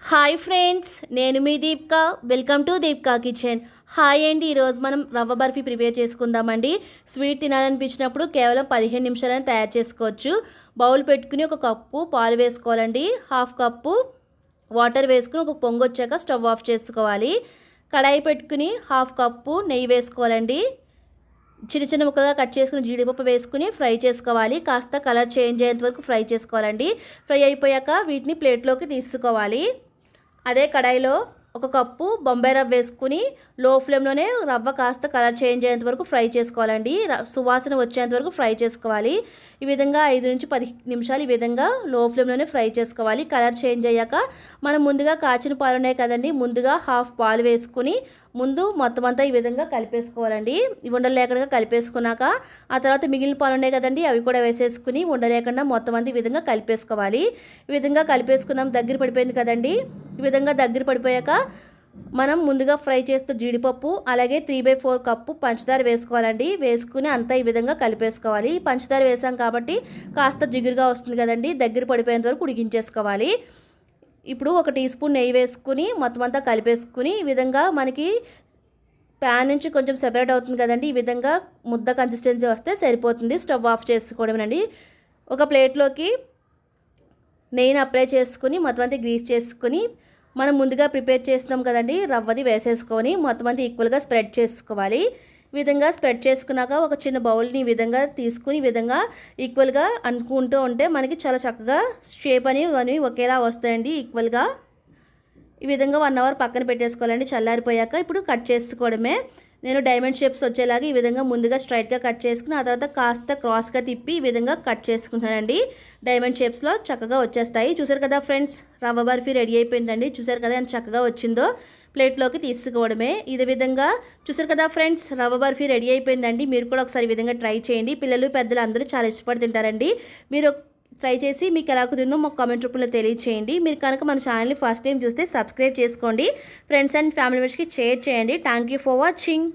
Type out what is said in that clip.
Hi friends, నేను మీ Deepika. Welcome to Deepika kitchen. Hi అండి, ఈరోజు మనం రవ్వ బర్ఫీ ప్రిపేర్ చేసుకుందామండి. స్వీట్ తినాలనిపించినప్పుడు కేవలం 15 నిమిషాలను తయారు చేసుకోవచ్చు. బౌల్ పెట్టుకుని ఒక కప్పు పాలు వేసుకోవాలండి. హాఫ్ కప్పు వాటర్ వేసుకుని ఒక పొంగు వచ్చాక స్టవ్ ఆఫ్ చేసుకోవాలి. కడాయి పెట్టుకుని హాఫ్ కప్పు నెయ్యి వేసుకోవాలండి. చిన్న చిన్న ముక్కలుగా కట్ చేసుకుని జీడిపప్పు వేసుకుని ఫ్రై చేసుకోవాలి. కాస్త కలర్ చేంజ్ అయ్యేంత వరకు ఫ్రై చేసుకోవాలండి. ఫ్రై అయిపోయాక వీటిని ప్లేట్లోకి తీసుకోవాలి. అదే కడాయిలో ఒక కప్పు బొంబాయి రవ్వ వేసుకుని లో ఫ్లేమ్లోనే రవ్వ కాస్త కలర్ చేంజ్ అయ్యేంత వరకు ఫ్రై చేసుకోవాలండి. సువాసన వచ్చేంత వరకు ఫ్రై చేసుకోవాలి. ఈ విధంగా 5 నుంచి 10 నిమిషాలు ఈ విధంగా లో ఫ్లేమ్లోనే ఫ్రై చేసుకోవాలి. కలర్ చేంజ్ అయ్యాక మనం ముందుగా కాచిన పాలు ఉన్నాయి కదండి, ముందుగా హాఫ్ పాలు వేసుకుని ముందు మొత్తం అంతా ఈ విధంగా కలిపేసుకోవాలండి. ఉండలు లేకుండా కలిపేసుకున్నాక ఆ తర్వాత మిగిలిన పాలు ఉన్నాయి కదండి, అవి కూడా వేసేసుకుని ఉండలేకుండా మొత్తం అంతా ఈ విధంగా కలిపేసుకోవాలి. ఈ విధంగా కలిపేసుకున్నాం, దగ్గర పడిపోయింది కదండి. ఈ విధంగా దగ్గర పడిపోయాక మనం ముందుగా ఫ్రై చేస్తూ జీడిపప్పు అలాగే 3/4 కప్పు పంచదార వేసుకోవాలండి. వేసుకుని అంతా ఈ విధంగా కలిపేసుకోవాలి. పంచదార వేసాం కాబట్టి కాస్త జిగురుగా వస్తుంది కదండి, దగ్గర పడిపోయేంత వరకు ఉడికించేసుకోవాలి. ఇప్పుడు 1 టీ స్పూన్ నెయ్యి వేసుకుని మొత్తం అంతా కలిపేసుకుని ఈ విధంగా మనకి ప్యాన్ నుంచి కొంచెం సెపరేట్ అవుతుంది కదండి, ఈ విధంగా ముద్ద కన్సిస్టెన్సీ వస్తే సరిపోతుంది. స్టవ్ ఆఫ్ చేసుకోవడమేనండి. ఒక ప్లేట్లోకి నెయ్యిని అప్లై చేసుకుని మొత్తం అంతా గ్రీస్ చేసుకుని మనం ముందుగా ప్రిపేర్ చేస్తున్నాం కదండి, రవ్వది వేసేసుకొని మొత్తం అంతా ఈక్వల్గా స్ప్రెడ్ చేసుకోవాలి. ఈ విధంగా స్ప్రెడ్ చేసుకున్నాక ఒక చిన్న బౌల్ని ఈ విధంగా తీసుకుని ఈ విధంగా ఈక్వల్గా అనుకుంటూ ఉంటే మనకి చాలా చక్కగా షేప్ అని ఒకేలా వస్తాయండి ఈక్వల్గా. ఈ విధంగా 1 అవర్ పక్కన పెట్టేసుకోవాలండి. చల్లారిపోయాక ఇప్పుడు కట్ చేసుకోవడమే. నేను డైమండ్ షేప్స్ వచ్చేలాగా ఈ విధంగా ముందుగా స్ట్రైట్గా కట్ చేసుకుని ఆ తర్వాత కాస్త క్రాస్గా తిప్పి ఈ విధంగా కట్ చేసుకుంటానండి. డైమండ్ షేప్స్లో చక్కగా వచ్చేస్తాయి. చూసారు కదా ఫ్రెండ్స్, రవ్వ బర్ఫీ రెడీ అయిపోయిందండి. చూసారు కదా ఎంత చక్కగా వచ్చిందో. ప్లేట్లోకి తీసుకోవడమే. ఇదే విధంగా చూసారు కదా ఫ్రెండ్స్, రవ్వ బర్ఫీ రెడీ అయిపోయిందండి. మీరు కూడా ఒకసారి ఈ విధంగా ట్రై చేయండి. పిల్లలు పెద్దలు అందరూ చాలా ఇష్టపడి తింటారండి. మీరు ట్రై చేసి మీకు ఎలా కుదిరిందో మాకు కామెంట్ రూపంలో తెలియచేయండి. మీరు కనుక మన ఛానల్ని ఫస్ట్ టైం చూస్తే సబ్స్క్రైబ్ చేసుకోండి. ఫ్రెండ్స్ అండ్ ఫ్యామిలీ మెంబర్స్కి షేర్ చేయండి. Thank you for watching.